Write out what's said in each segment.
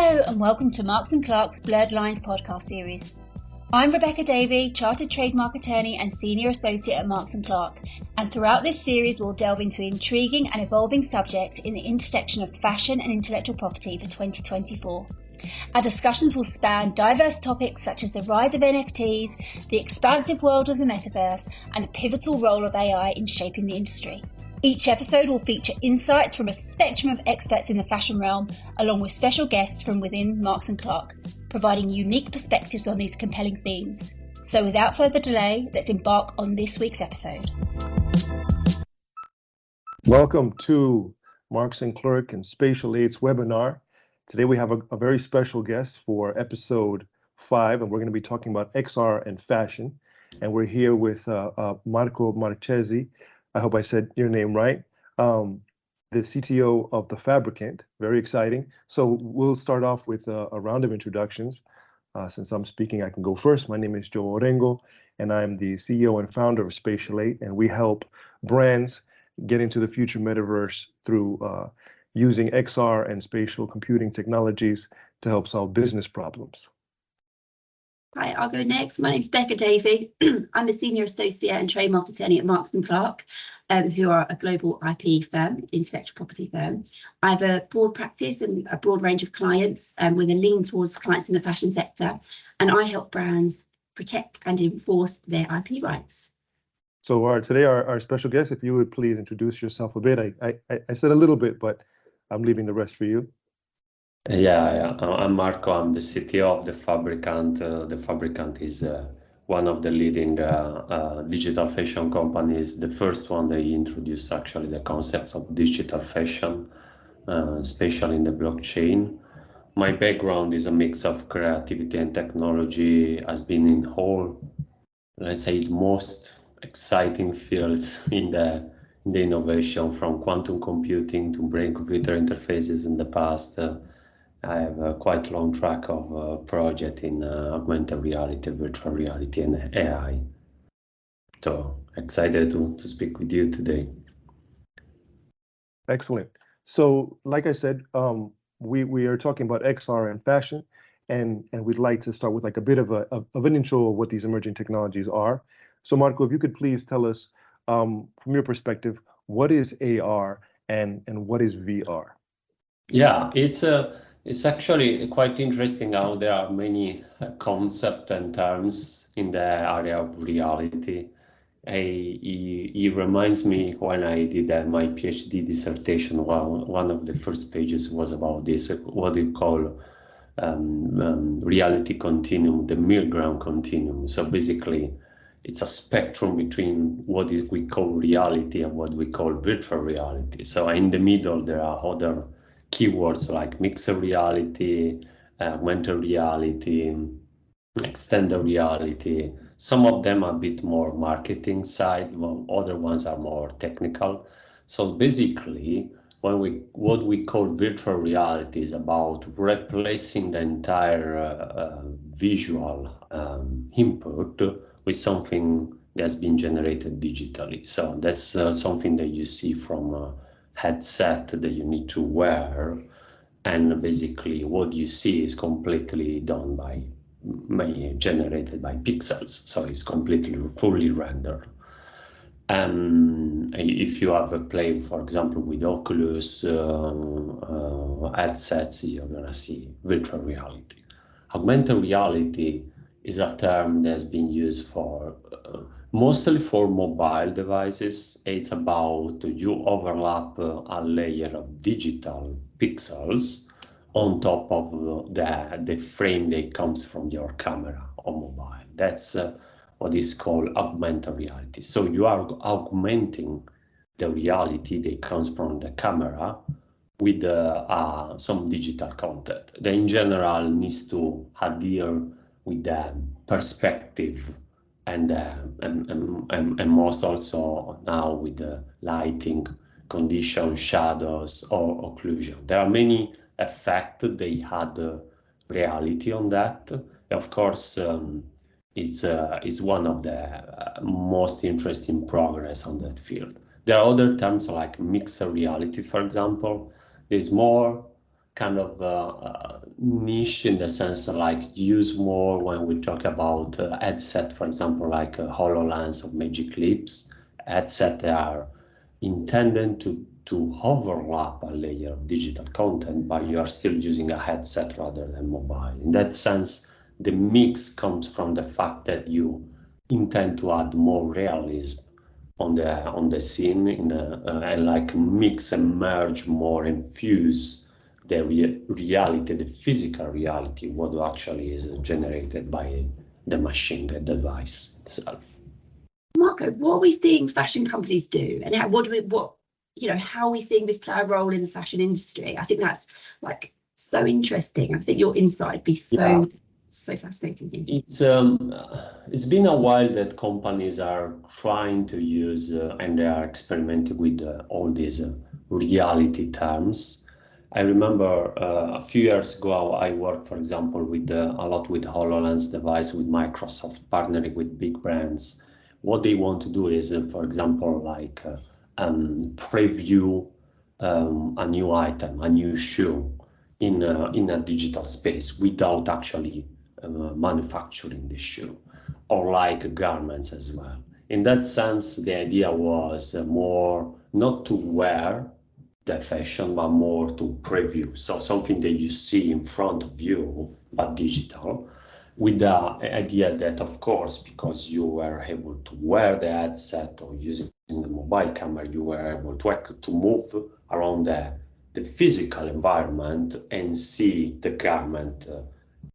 Hello and welcome to Marks & Clark's Blurred Lines podcast series. I'm Robecca Davey, Chartered Trademark Attorney and Senior Associate at Marks & Clark, and throughout this series we'll delve into intriguing and evolving subjects in the intersection of fashion and intellectual property for 2024. Our discussions will span diverse topics such as the rise of NFTs, the expansive world of the metaverse, and the pivotal role of AI in shaping the industry. Each episode will feature insights from a spectrum of experts in the fashion realm, along with special guests from within Marks & Clark, providing unique perspectives on these compelling themes. So without further delay, let's embark on this week's episode. Welcome to Marks & Clark and Spatial 8's webinar. Today we have a very special guest for episode 5, and we're going to be talking about XR and fashion. And we're here with Marco Marchesi. I hope I said your name right. The CTO of The Fabricant. Very exciting. So we'll start off with a round of introductions. Since I'm speaking, I can go first. My name is Joh Orengo, and I'm the CEO and founder of Spatial 8, and we help brands get into the future metaverse through using XR and spatial computing technologies to help solve business problems. Hi, I'll go next. My name's Becca Davey. I'm a Senior Associate and Trademark Attorney at Marks & Clark, who are a global IP firm, intellectual property firm. I have a broad practice and a broad range of clients with a lean towards clients in the fashion sector, and I help brands protect and enforce their IP rights. So today our special guest, if you would please introduce yourself a bit. I said a little bit, but I'm leaving the rest for you. Yeah, I'm Marco. I'm the CTO of The Fabricant. The Fabricant is one of the leading digital fashion companies. The first one they introduced actually the concept of digital fashion, especially in the blockchain. My background is a mix of creativity and technology. Has been in all, let's say, the most exciting fields in the innovation, from quantum computing to brain-computer interfaces in the past. I have a quite long track of project in augmented reality, virtual reality, and AI. So excited to speak with you today. Excellent. So, like I said, we are talking about XR and fashion, and we'd like to start with like a bit of an intro of what these emerging technologies are. So, Marco, if you could please tell us, from your perspective, what is AR and what is VR? Yeah, it's actually quite interesting how there are many concepts and terms in the area of reality. It reminds me when I did my PhD dissertation, one of the first pages was about this, what we call reality continuum, the middle ground continuum. So basically, it's a spectrum between what we call reality and what we call virtual reality. So in the middle, there are other keywords like mixed reality, augmented reality, extended reality. Some of them are a bit more marketing side, while other ones are more technical. So basically, what we call virtual reality is about replacing the entire visual input with something that's been generated digitally. So that's something that you see from headset that you need to wear, and basically what you see is completely done generated by pixels, so it's completely fully rendered. If you have a play, for example, with Oculus headsets, you're gonna see virtual reality. Augmented reality is a term that's been used for mostly for mobile devices. It's about you overlap a layer of digital pixels on top of the frame that comes from your camera on mobile. That's what is called augmented reality. So you are augmenting the reality that comes from the camera with some digital content that in general needs to adhere with the perspective and most also now with the lighting condition, shadows or occlusion. There are many effects they had reality on that. Of course, it's one of the most interesting progress on that field. There are other terms like mixed reality, for example. There's more kind of niche in the sense of like used more when we talk about headset, for example, like HoloLens or Magic Leaps. Headset that are intended to overlap a layer of digital content, but you are still using a headset rather than mobile. In that sense, the mix comes from the fact that you intend to add more realism on the scene and like mix and merge more and fuse the reality, the physical reality, what actually is generated by the machine, the device itself. Marco, what are we seeing fashion companies do, and how are we seeing this play a role in the fashion industry? I think that's like so interesting. I think your insight would be so fascinating. It's been a while that companies are trying to use and they are experimenting with all these reality terms. I remember a few years ago, I worked, for example, with a lot with HoloLens device, with Microsoft partnering with big brands. What they want to do is, for example, like preview a new item, a new shoe in a digital space without actually manufacturing the shoe, or like garments as well. In that sense, the idea was more not to wear the fashion, but more to preview. So something that you see in front of you, but digital, with the idea that, of course, because you were able to wear the headset or using the mobile camera, you were able to move around the physical environment and see the garment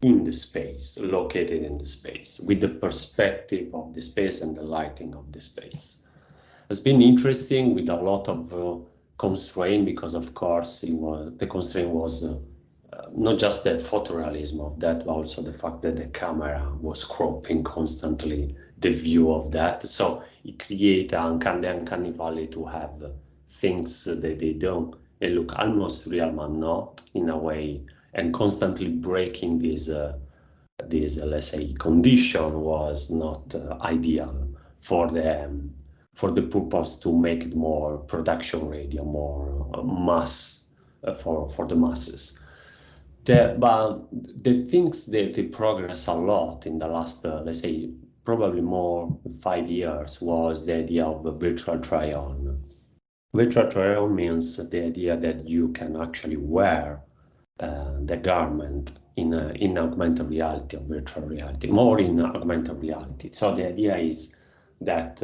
in the space, located in the space, with the perspective of the space and the lighting of the space. It's been interesting with a lot of constraint, because of course the constraint was not just the photorealism of that, but also the fact that the camera was cropping constantly the view of that. So it creates an uncanny valley to have things that they look almost real but not in a way, and constantly breaking this let's say condition was not ideal for the purpose to make it more production ready, more mass for the masses. But the things that they progress a lot in the last, let's say, probably more 5 years, was the idea of a virtual try-on. Virtual try-on means the idea that you can actually wear the garment in augmented reality or virtual reality, more in augmented reality. So the idea is that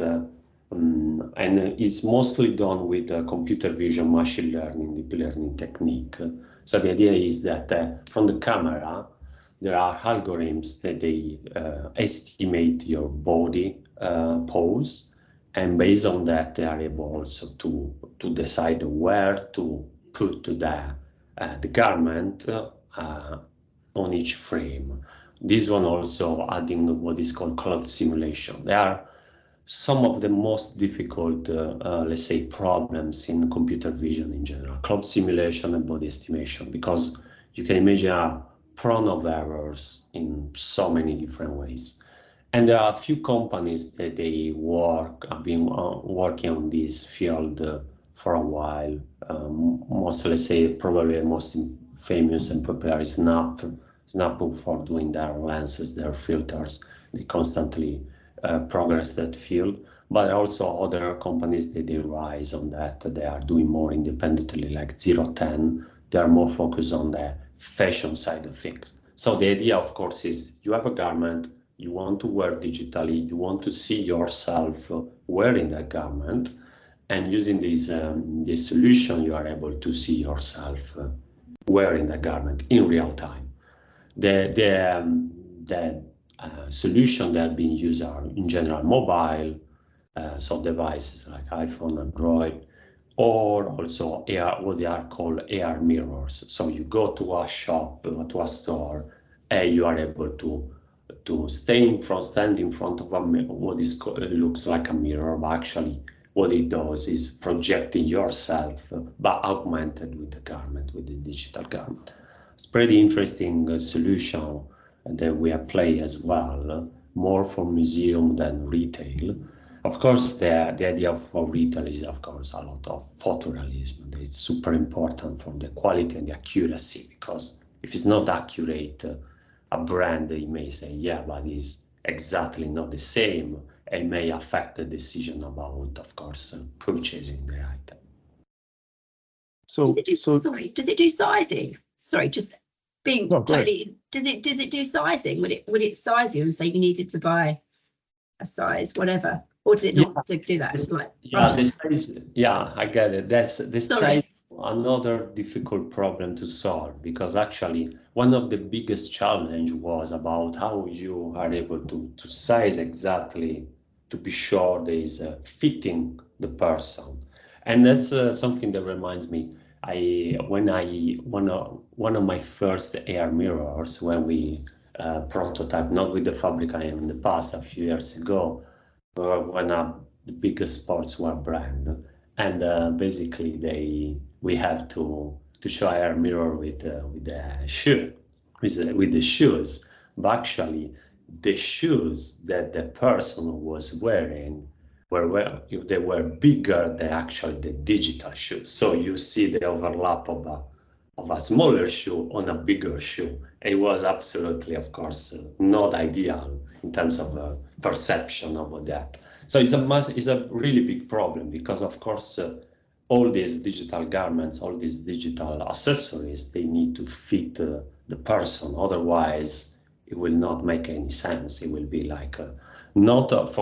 and it's mostly done with computer vision, machine learning, deep learning technique. So the idea is that from the camera, there are algorithms that they estimate your body pose, and based on that, they are able also to decide where to put the garment on each frame. This one also adding what is called cloud simulation. There are some of the most difficult, let's say, problems in computer vision in general, cloud simulation and body estimation, because you can imagine are prone of errors in so many different ways. And there are a few companies that they have been working on this field for a while. Most, let's say, probably the most famous and popular is Snap for doing their lenses, their filters. They constantly progress that field, but also other companies that they rise on that. They are doing more independently, like 010. They are more focused on the fashion side of things. So the idea, of course, is you have a garment, you want to wear digitally, you want to see yourself wearing that garment, and using this solution, you are able to see yourself wearing that garment in real time. The solution that are being used are in general mobile, so devices like iPhone, Android, or also AR, what they are called AR mirrors. So you go to a shop, to a store, and you are able to stand in front of a mirror, what looks like a mirror, but actually what it does is projecting yourself, but augmented with the garment, with the digital garment. It's pretty interesting solution that we apply as well, more for museum than retail. Of course, the idea for retail is, of course, a lot of photorealism. It's super important for the quality and the accuracy, because if it's not accurate, a brand, they may say, yeah, but it's exactly not the same, and may affect the decision about, of course, purchasing the item. Does it do sizing? Sorry, just being totally. Does it do sizing? Would it size you and say you needed to buy a size whatever, or does it not do that? It's like the size. Yeah, I get it. That's the size. Another difficult problem to solve, because actually one of the biggest challenge was about how you are able to size exactly to be sure there is fitting the person, and that's something that reminds me. One of my first AR mirrors, when we prototype, not with the fabric I am in the past, a few years ago, one of the biggest sportswear brand, and basically we have to show AR mirror with the shoes, but actually the shoes that the person was wearing they were bigger than actually the digital shoes. So you see the overlap of a smaller shoe on a bigger shoe. It was absolutely, of course, not ideal in terms of perception of that. So it's a really big problem, because, of course, all these digital garments, all these digital accessories, they need to fit the person. Otherwise, it will not make any sense. It will be like not of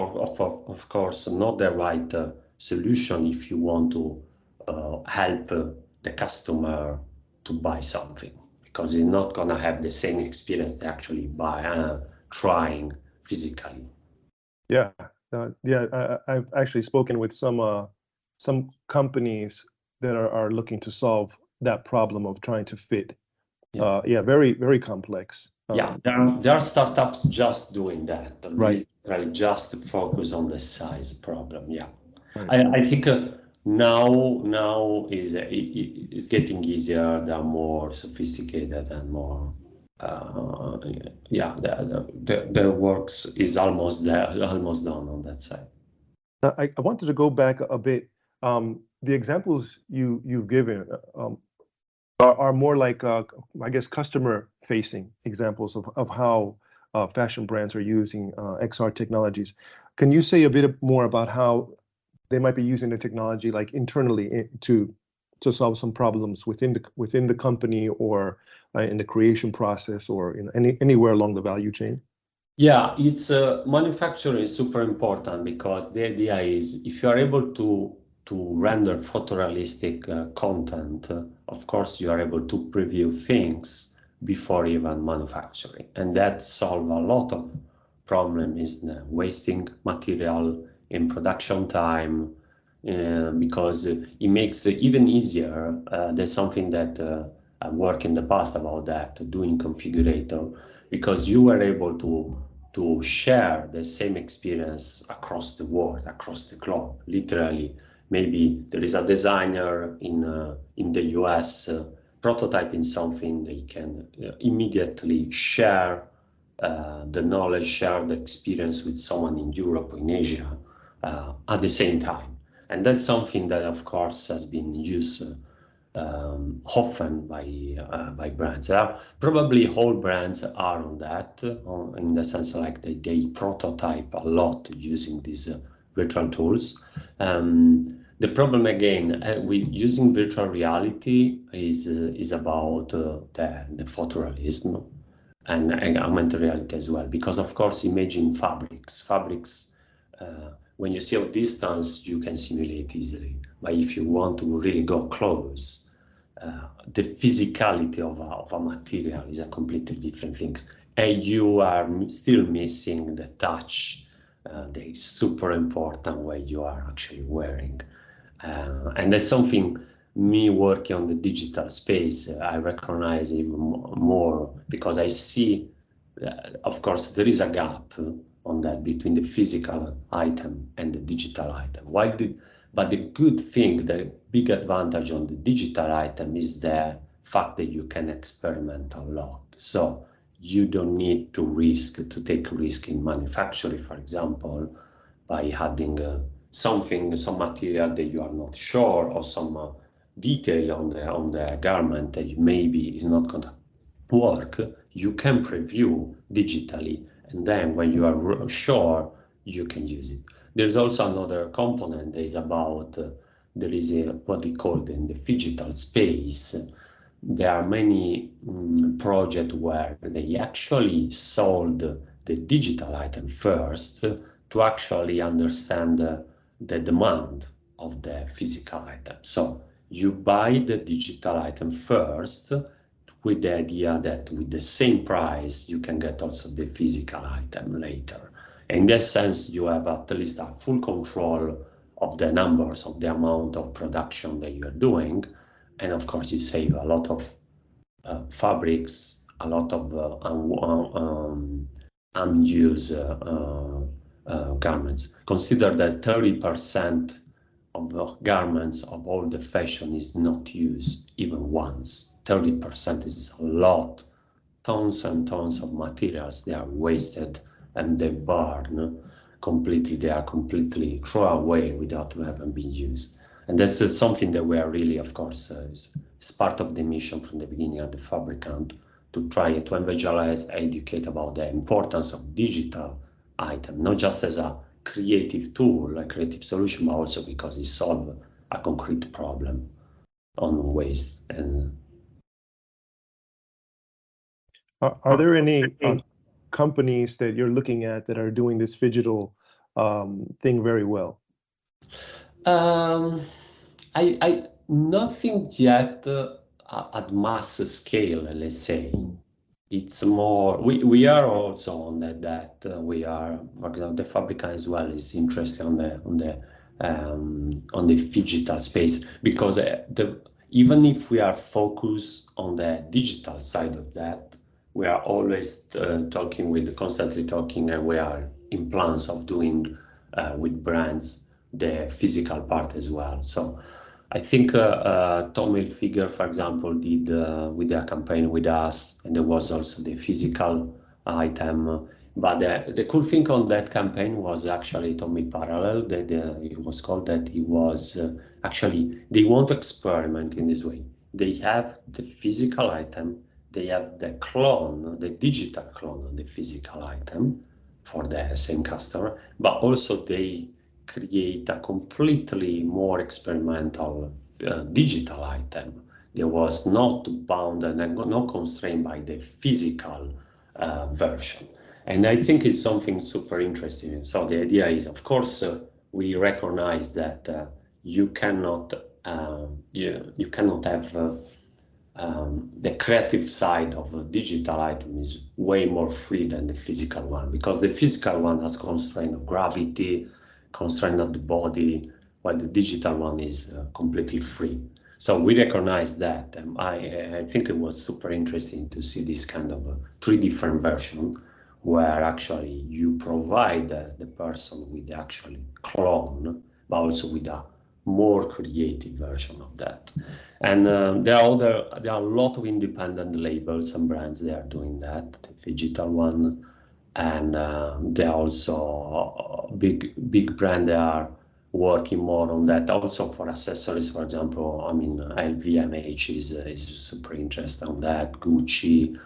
course, not the right solution if you want to help the customer to buy something, because he's not gonna have the same experience they actually buy trying physically. Yeah, I've actually spoken with some companies that are looking to solve that problem of trying to fit. Very, very complex. There are startups just doing that, right? Really just focus on the size problem. Right. I think now is getting easier. They are more sophisticated and more. Their works is almost there, almost done on that side. I wanted to go back a bit. The examples you've given are more like, I guess, customer-facing examples of how fashion brands are using XR technologies. Can you say a bit more about how they might be using the technology, like internally, to solve some problems within the company, or in the creation process, or anywhere along the value chain? Yeah, it's manufacturing is super important, because the idea is, if you are able to render photorealistic content, of course you are able to preview things before even manufacturing, and that solves a lot of problems in wasting material in production time, because it makes it even easier. There's something that I worked in the past about that, doing configurator, because you were able to share the same experience across the world, across the globe. Literally, maybe there is a designer in the US prototyping something, they can immediately share the knowledge, share the experience with someone in Europe or in Asia at the same time. And that's something that, of course, has been used often by brands. Probably all brands are on that, in the sense like they prototype a lot using these virtual tools. The problem again with using virtual reality is about the photorealism and augmented reality as well, because of course imagine fabrics when you see a distance you can simulate easily, but if you want to really go close, the physicality of a material is a completely different thing, and you are still missing the touch that is super important when you are actually wearing, and that's something me working on the digital space I recognize even more, because I see of course there is a gap on that between the physical item and the digital item. But the good thing, the big advantage on the digital item is the fact that you can experiment a lot. So you don't need to take risk in manufacturing, for example, by adding some material that you are not sure, or some detail on the garment that maybe is not going to work. You can preview digitally, and then when you are sure, you can use it. There's also another component that is about there is what they call in the digital space. There are many projects where they actually sold the digital item first to actually understand the demand of the physical item. So you buy the digital item first with the idea that with the same price, you can get also the physical item later. In that sense, you have at least a full control of the numbers, of the amount of production that you're doing. And of course, you save a lot of fabrics, a lot of unused garments. Consider that 30% of the garments of all the fashion is not used even once. 30% is a lot. Tons and tons of materials, they are wasted and they burn completely. They are completely thrown away without having been used. And that's something that we are really, of course, is part of the mission from the beginning of the fabricant, to try to evangelize, educate about the importance of digital item, not just as a creative tool, a creative solution, but also because it solves a concrete problem on waste. And are there any companies that you're looking at that are doing this digital thing very well? I nothing yet at mass scale, let's say. It's more, we are also on that we are, for example, the fabricant as well is interested on the digital space, because even if we are focused on the digital side of that, we are always constantly talking, and we are in plans of doing with brands the physical part as well. So I think Tommy Hilfiger, for example, did with their campaign with us, and there was also the physical item. But the cool thing on that campaign was actually Tommy Parallel, that it was called, that it was actually, they want to experiment in this way. They have the physical item, they have the clone, the digital clone of the physical item for the same customer, but also they create a completely more experimental digital item that was not bound and not constrained by the physical version. And I think it's something super interesting. So the idea is, of course, we recognize that you cannot have the creative side of a digital item is way more free than the physical one, because the physical one has constraint of gravity, constraint of the body, while the digital one is completely free. So we recognize that. I think it was super interesting to see this kind of three different versions, where actually you provide the person with the actual clone, but also with a more creative version of that. And there are a lot of independent labels and brands that are doing that, the digital one. And there are also big brand that are working more on that. Also for accessories, for example, I mean, LVMH is super interested on that, Gucci,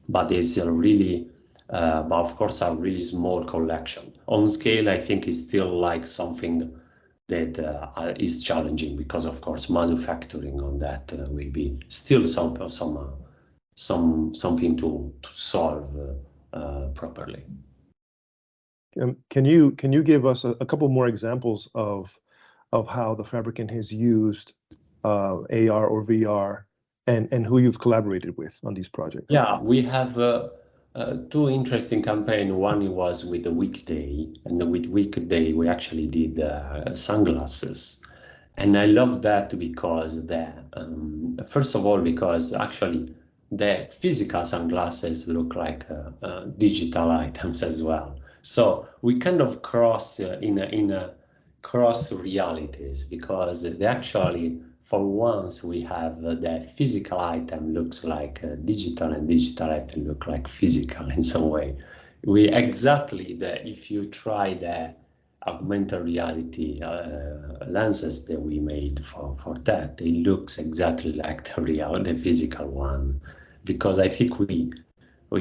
but it's a really, but of course, a really small collection. On scale, I think it's still like something that is challenging, because of course, manufacturing on that will be still something to solve properly. Can you give us a couple more examples of how the fabricant has used AR or VR, and who you've collaborated with on these projects? Yeah, we have two interesting campaigns. One was with the Weekday, and with Weekday we actually did sunglasses, and I love that because first of all, because actually the physical sunglasses look like digital items as well. So we kind of cross cross realities, because they actually, for once, we have the physical item looks like digital, and digital item look like physical in some way, if you try the augmented reality lenses that we made for that, it looks exactly like the physical one, because I think we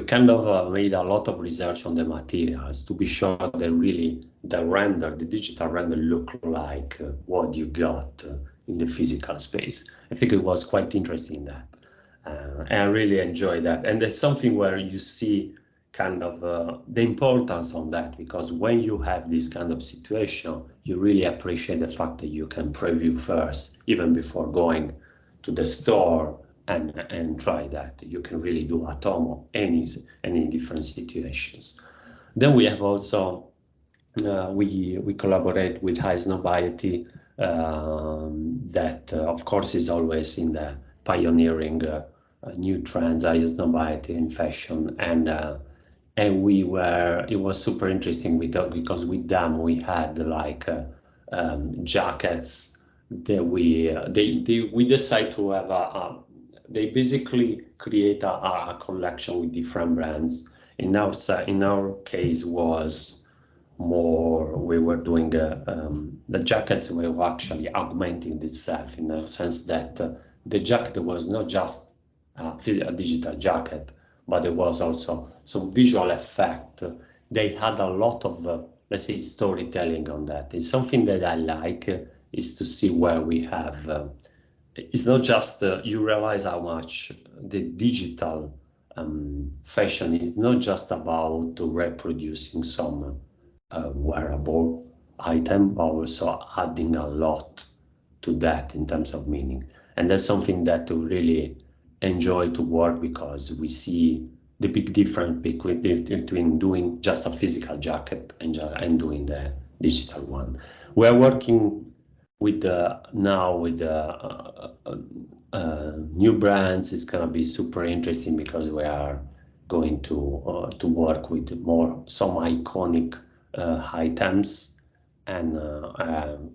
kind of made a lot of research on the materials to be sure that really the digital render look like what you got in the physical space. I think it was quite interesting that. And I really enjoy that. And it's something where you see kind of the importance on that, because when you have this kind of situation, you really appreciate the fact that you can preview first, even before going to the store and try that. You can really do at home or any different situations. Then we have also, we collaborate with HoliznaRAPS, that of course is always in the pioneering new trends, HoliznaRAPS in fashion, and it was super interesting because with them we had like jackets that we decide to have they basically create a collection with different brands. In our case was more, we were doing the jackets were actually augmenting itself, in the sense that the jacket was not just a digital jacket, but there was also some visual effect. They had a lot of, let's say, storytelling on that. It's something that I like, is to see where we have, it's not just, you realize how much the digital fashion is not just about reproducing some wearable item, but also adding a lot to that in terms of meaning. And that's something that we really enjoy to work, because we see the big difference between doing just a physical jacket and doing the digital one. We're working with now with new brands. It's gonna be super interesting, because we are going to work with some iconic items, and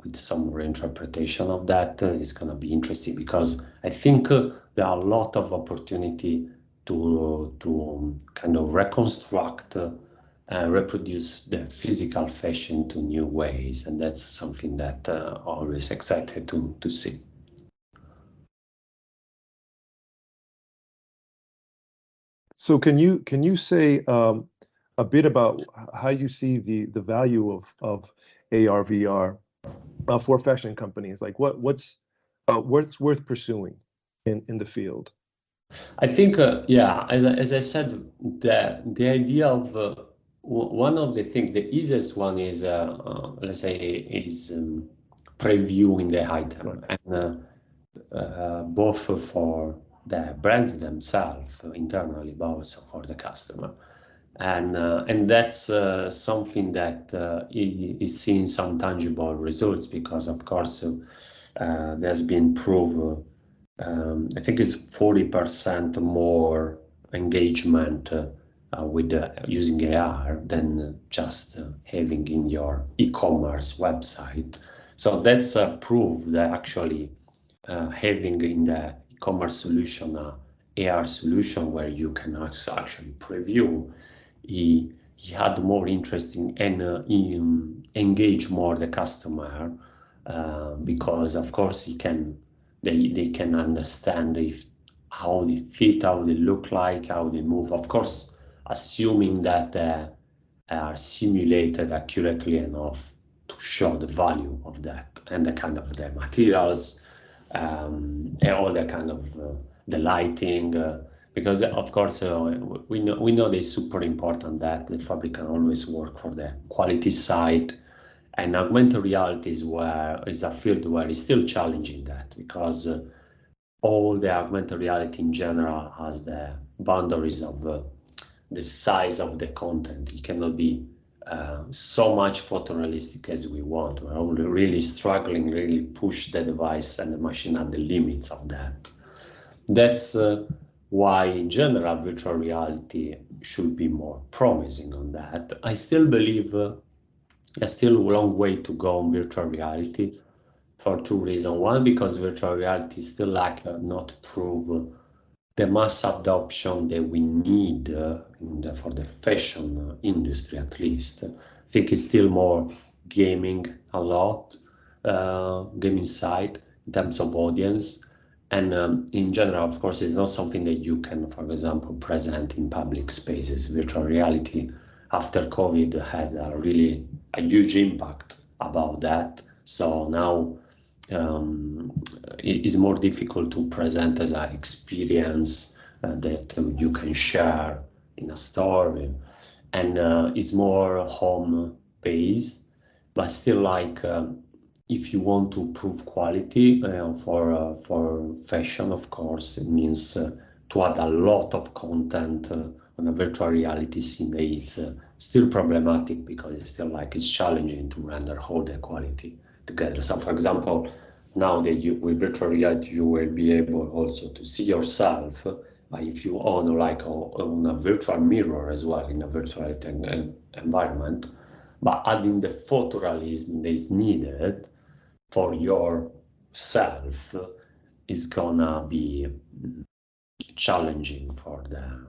with some reinterpretation of that. It's gonna be interesting, because I think there are a lot of opportunity to kind of reconstruct reproduce the physical fashion to new ways, and that's something that always excited to see. So can you say a bit about how you see the value of AR VR for fashion companies? Like what's worth pursuing in the field? I think yeah, as I said, the idea of one of the things, the easiest one is let's say is previewing the item, and both for the brands themselves internally, but also for the customer, and that's something that is seeing some tangible results, because of course there's been proof. I think it's 40% more engagement with using AR than just having in your e-commerce website. So that's a proof that actually having in the e-commerce solution AR solution where you can actually preview, he had more interesting and engage more the customer, because of course they can understand how they fit, how they look like, how they move. Of course, assuming that they are simulated accurately enough to show the value of that, and the kind of the materials, and all the kind of the lighting, because of course we know it's super important that the fabric can always work for the quality side. And augmented reality is a field where it's still challenging that, because all the augmented reality in general has the boundaries of the size of the content. It cannot be so much photorealistic as we want. We're really struggling, really push the device and the machine at the limits of that. That's why in general virtual reality should be more promising on that. I still believe there's still a long way to go on virtual reality for two reasons. One, because virtual reality still not prove the mass adoption that we need for the fashion industry, at least. I think it's still more gaming a lot, gaming side in terms of audience. And in general, of course, it's not something that you can, for example, present in public spaces. Virtual reality after COVID had a huge impact about that. So now it is more difficult to present as an experience that you can share in a store, and it's more home-based, but still, like, if you want to prove quality for fashion, of course, it means to add a lot of content on a virtual reality scene that is still problematic, because it's still it's challenging to render all the quality together. So, for example, now that with virtual reality, you will be able also to see yourself if you own on a virtual mirror as well in a virtual environment, but adding the photorealism that is needed for yourself is gonna be challenging for the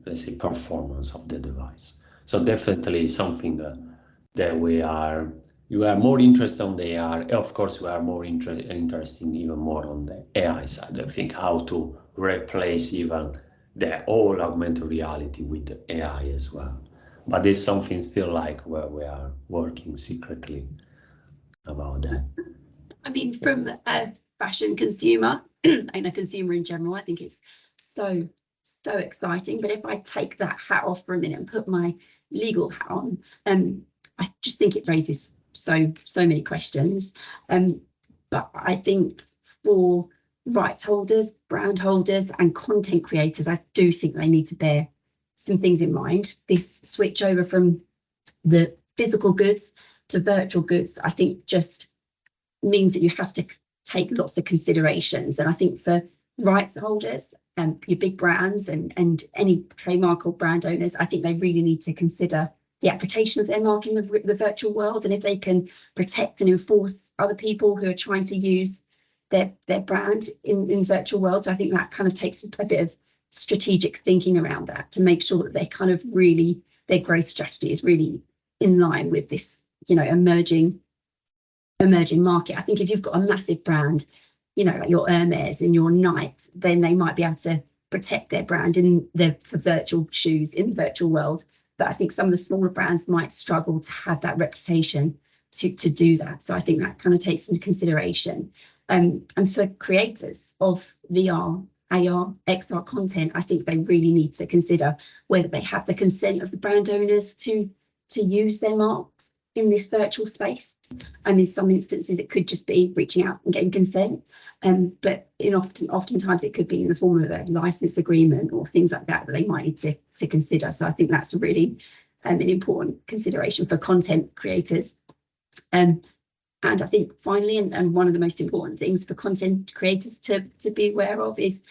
let's say performance of the device. So definitely something that you are more interested on the AR. Of course, we are more interested even more on the AI side. I think how to replace even the whole augmented reality with the AI as well. But it's something still where we are working secretly about that. I mean, from a fashion consumer and a consumer in general, I think it's so exciting. But if I take that hat off for a minute and put my legal hat on, I just think it raises so many questions. But I think for rights holders, brand holders, and content creators, I do think they need to bear some things in mind. This switch over from the physical goods to virtual goods, I think, just means that you have to take lots of considerations. And I think for rights holders and your big brands and any trademark or brand owners, I think they really need to consider the application of their mark in the virtual world, and if they can protect and enforce other people who are trying to use their brand in the virtual world. So I think that kind of takes a bit of strategic thinking around that to make sure that they kind of really, their growth strategy is really in line with this, emerging market. I think if you've got a massive brand, like your Hermes and your Nike, then they might be able to protect their brand for virtual shoes in the virtual world. But I think some of the smaller brands might struggle to have that reputation to do that. So I think that kind of takes into consideration. And for creators of VR, AR, XR content, I think they really need to consider whether they have the consent of the brand owners to use their marks in this virtual space. In some instances, it could just be reaching out and getting consent. But oftentimes it could be in the form of a license agreement or things like that they might need to consider. So I think that's really an important consideration for content creators. And I think finally, and one of the most important things for content creators to be aware of is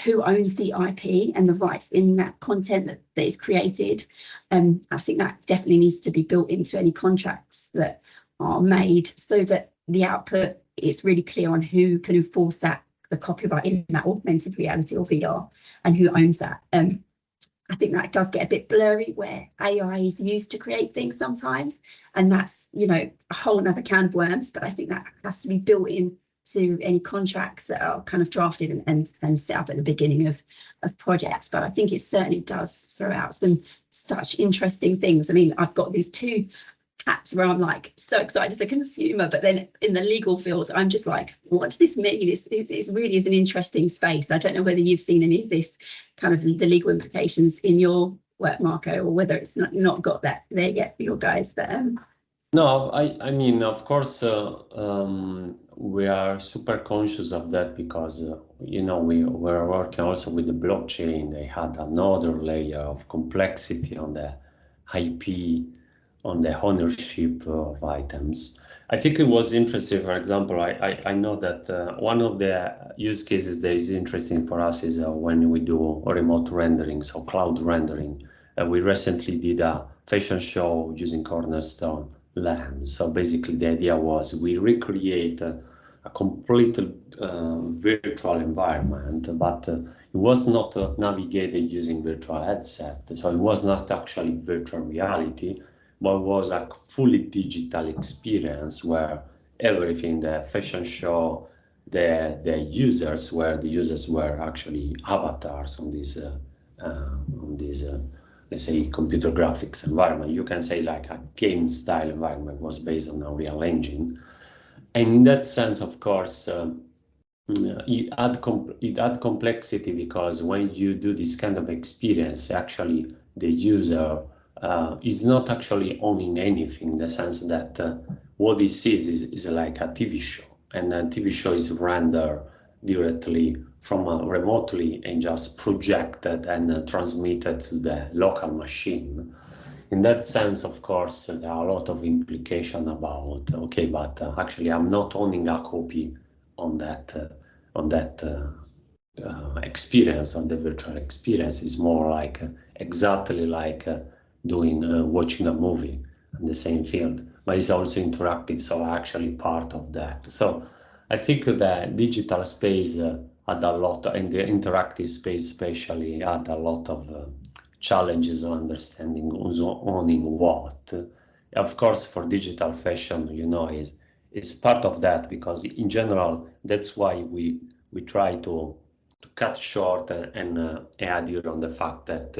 who owns the IP and the rights in that content that is created. I think that definitely needs to be built into any contracts that are made, so that the output is really clear on who can enforce the copyright in that augmented reality or VR, and who owns that. I think that does get a bit blurry where AI is used to create things sometimes, and that's a whole nother can of worms. But I think that has to be built in to any contracts that are kind of drafted and set up at the beginning of projects. But I think it certainly does throw out some such interesting things. I mean, I've got these two hats where I'm so excited as a consumer, but then in the legal field, I'm just like, what does this mean? It really is an interesting space. I don't know whether you've seen any of this kind of the legal implications in your work, Marco, or whether it's not got that there yet for your guys. But no, I mean, of course, we are super conscious of that because, we were working also with the blockchain. They had another layer of complexity on the IP, on the ownership of items. I think it was interesting, for example, I know that one of the use cases that is interesting for us is when we do remote rendering, so cloud rendering. We recently did a fashion show using Cornerstone Land. So basically the idea was we recreate a complete virtual environment, but it was not navigated using virtual headset. So it was not actually virtual reality, but was a fully digital experience where everything, the fashion show, the users were actually avatars on this let's say computer graphics environment. You can say like a game style environment was based on a real engine. And in that sense, of course, it had complexity, because when you do this kind of experience, actually the user is not actually owning anything, in the sense that what he sees is like a TV show, and a TV show is rendered directly from remotely and just projected and transmitted to the local machine. In that sense, of course, there are a lot of implications about, okay, but actually I'm not owning a copy on that experience, on the virtual experience. Is more like exactly like watching a movie in the same field, but it's also interactive, so actually part of that. So I think the digital space had a lot, and the interactive space especially had a lot of challenges on understanding who's owning what. Of course, for digital fashion, is part of that, because in general, that's why we try to cut short and adhere on the fact that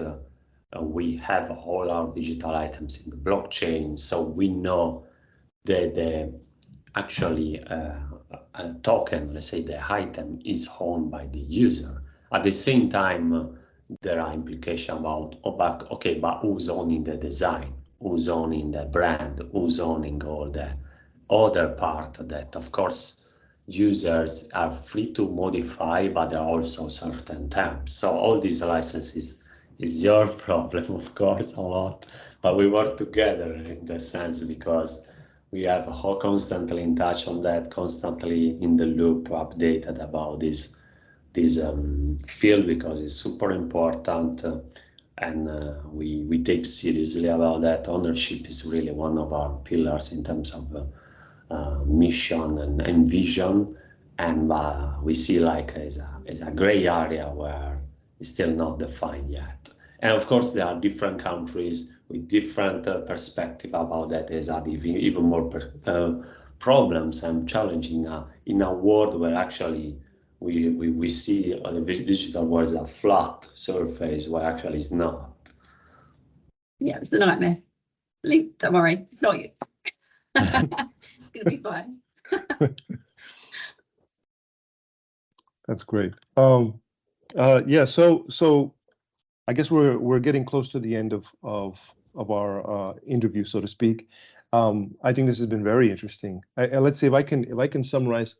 we have all our digital items in the blockchain, so we know the actually a token, let's say the item, is owned by the user. At the same time, there are implications about, okay, but who's owning the design, who's owning the brand, who's owning all the other part that, of course, users are free to modify, but there are also certain terms. So all these licenses is your problem, of course, a lot, but we work together in the sense, because we have constantly in touch on that, constantly in the loop, updated about this field, because it's super important, and we take seriously about that. Ownership is really one of our pillars in terms of mission and vision, and we see like as a gray area where it's still not defined yet. And of course, there are different countries with different perspective about that. There's even more problems and challenging in a world where actually we see the digital world as a flat surface, where actually it's not. Yeah, it's a nightmare. Don't worry, it's not you. It's going to be fine. That's great. Yeah, so I guess we're getting close to the end of our interview, so to speak. I think this has been very interesting. Let's see if I can summarize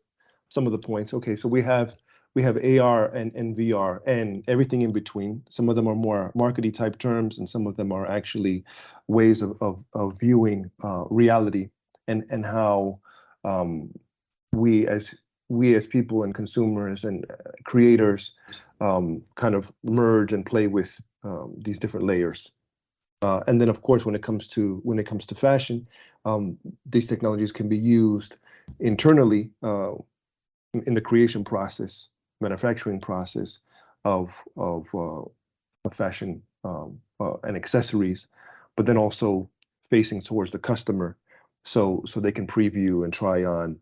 some of the points. Okay, so we have AR and VR and everything in between. Some of them are more markety type terms, and some of them are actually ways of viewing reality, and how we as people and consumers and creators kind of merge and play with these different layers. And then, of course, when it comes to fashion, these technologies can be used internally in the creation process, manufacturing process of fashion and accessories, but then also facing towards the customer, so they can preview and try on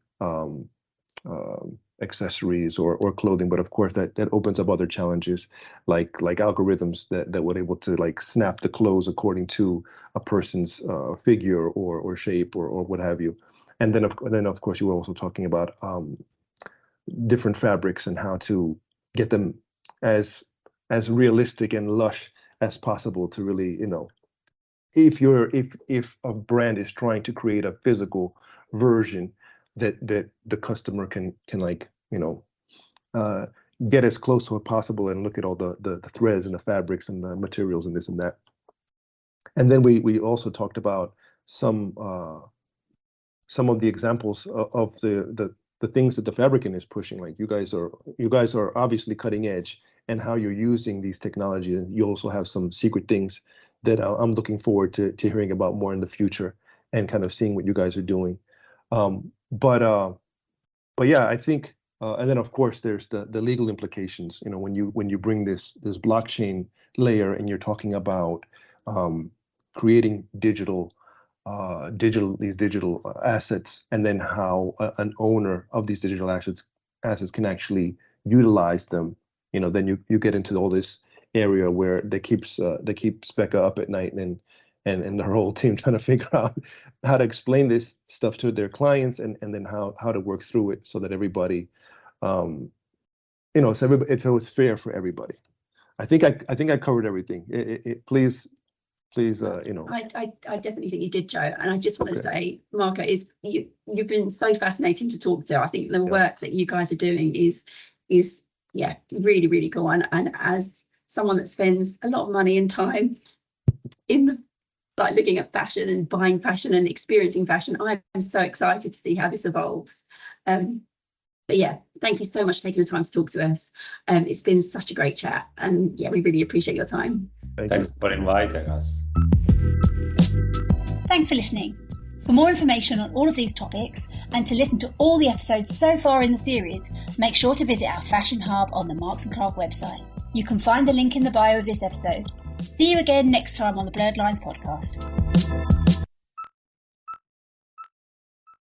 accessories or clothing. But of course, that opens up other challenges, like algorithms that would able to like snap the clothes according to a person's figure or shape or what have you. And then of course you were also talking about different fabrics and how to get them as realistic and lush as possible to really, if a brand is trying to create a physical version that the customer can like, get as close to it possible and look at all the threads and the fabrics and the materials and this and that. And then we also talked about some of the examples of the things that the fabricant is pushing. Like you guys are obviously cutting edge, and how you're using these technologies. You also have some secret things that I'm looking forward to hearing about more in the future, and kind of seeing what you guys are doing. But But yeah, I think, and then of course there's the legal implications. You know, when you bring this blockchain layer and you're talking about creating digital assets, and then how an owner of these digital assets can actually utilize them. You know, then you get into all this area where they keep Becca up at night and her whole team trying to figure out how to explain this stuff to their clients, and then how to work through it so that everybody, so it's fair for everybody. I think I covered everything. Please, I definitely think you did, Joh. And I just want to say, Marco, you've been so fascinating to talk to. I think the work that you guys are doing is really, really cool. And as someone that spends a lot of money and time in looking at fashion and buying fashion and experiencing fashion, I'm so excited to see how this evolves. But yeah, thank you so much for taking the time to talk to us. It's been such a great chat, and yeah, we really appreciate your time. Thanks for inviting us. Thanks for listening. For more information on all of these topics and to listen to all the episodes so far in the series, make sure to visit our fashion hub on the Marks & Clark website. You can find the link in the bio of this episode. See you again next time on the Blurred Lines podcast.